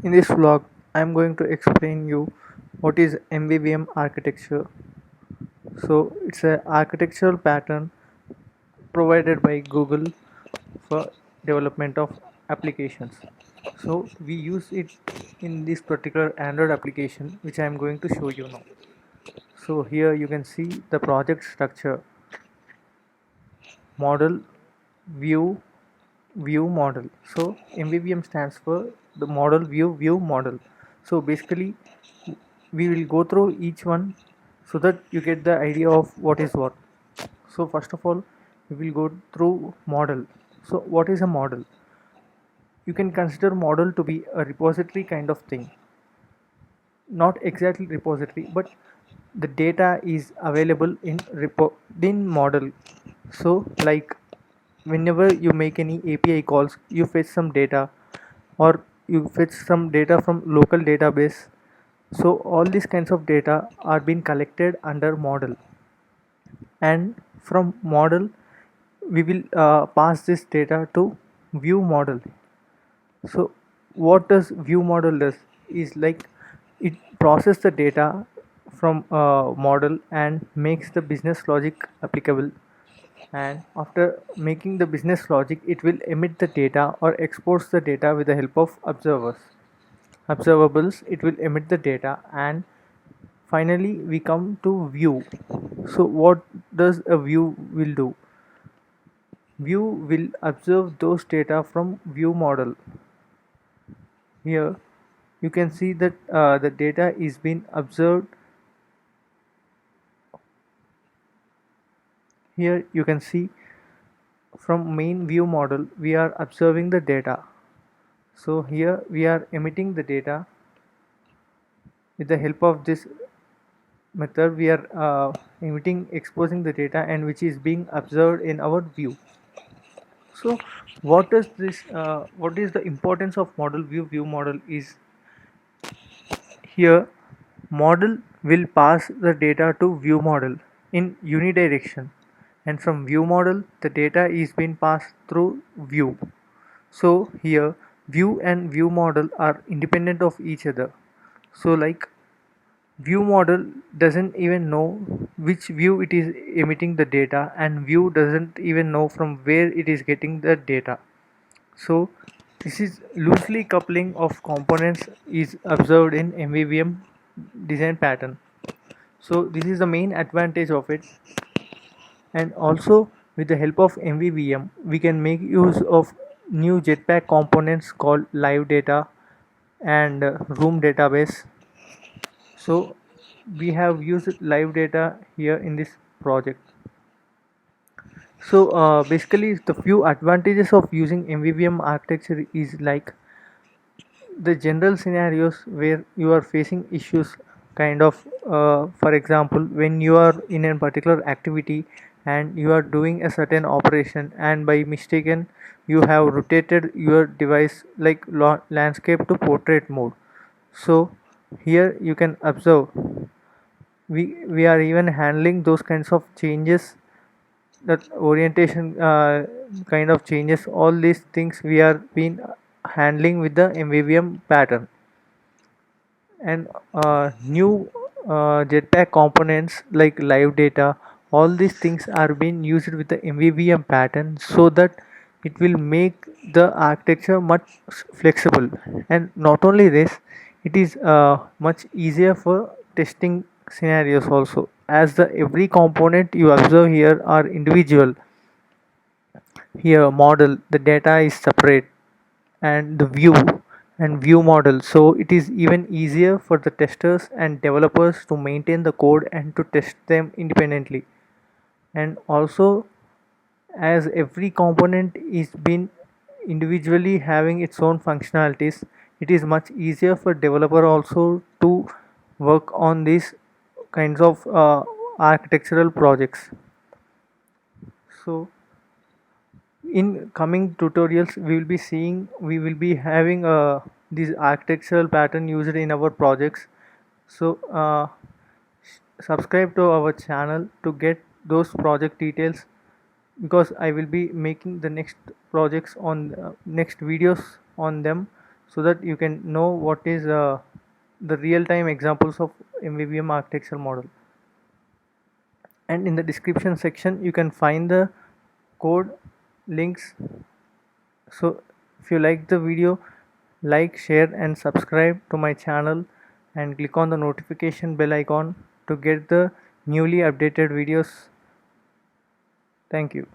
In this vlog, I am going to explain you what is MVVM architecture. So it's an architectural pattern provided by Google for development of applications. So we use it in this particular Android application, which I am going to show you now. So here you can see the project structure: model, view, view, model. So MVVM stands for the model, view, model. So basically we will go through each one so that you get the idea of what is what. So first of all, we will go through model. So what is a model? You can consider model to be a repository kind of thing. Not exactly repository, but the data is available in model. So like whenever you make any API calls, you fetch some data, or you fetch some data from local database. So all these kinds of data are being collected under model, and from model we will pass this data to view model. So what does view model does is like it process the data from model and makes the business logic applicable, and after making the business logic it will emit the data or exports the data with the help of observables. It will emit the data, and finally we come to view. So what does a view will do? View will observe those data from view model. Here you can see that the data is being observed. Here you can see from main view model we are observing the data. So here we are emitting the data. With the help of this method we are exposing the data, and which is being observed in our view. So what is the importance of model, view model is here. Model will pass the data to view model in unidirection, and from view model the data is being passed through view. So here view and view model are independent of each other. So like view model doesn't even know which view it is emitting the data, and view doesn't even know from where it is getting the data. So this is loosely coupling of components is observed in MVVM design pattern. So this is the main advantage of it. And also with the help of MVVM we can make use of new Jetpack components called live data and room database. So we have used live data here in this project. So basically the few advantages of using MVVM architecture is like the general scenarios where you are facing issues, kind of for example when you are in a particular activity and you are doing a certain operation, and by mistaken you have rotated your device like landscape to portrait mode. So here you can observe we are even handling those kinds of changes, that orientation kind of changes. All these things we are been handling with the MVVM pattern. And new Jetpack components like live data, all these things are being used with the MVVM pattern, so that it will make the architecture much flexible. And not only this, it is much easier for testing scenarios also, as the every component you observe here are individual. Here model the data is separate, and the view and view model, so it is even easier for the testers and developers to maintain the code and to test them independently. And also, as every component is been individually having its own functionalities, it is much easier for developer also to work on these kinds of architectural projects. So in coming tutorials we will be having this architectural pattern used in our projects. So subscribe to our channel to get those project details, because I will be making the next projects on next videos on them. so that you can know what is the real-time examples of MVVM architecture model. And in the description section you can find the code links. So if you like the video, like, share and subscribe to my channel, and click on the notification bell icon to get the newly updated videos. Thank you.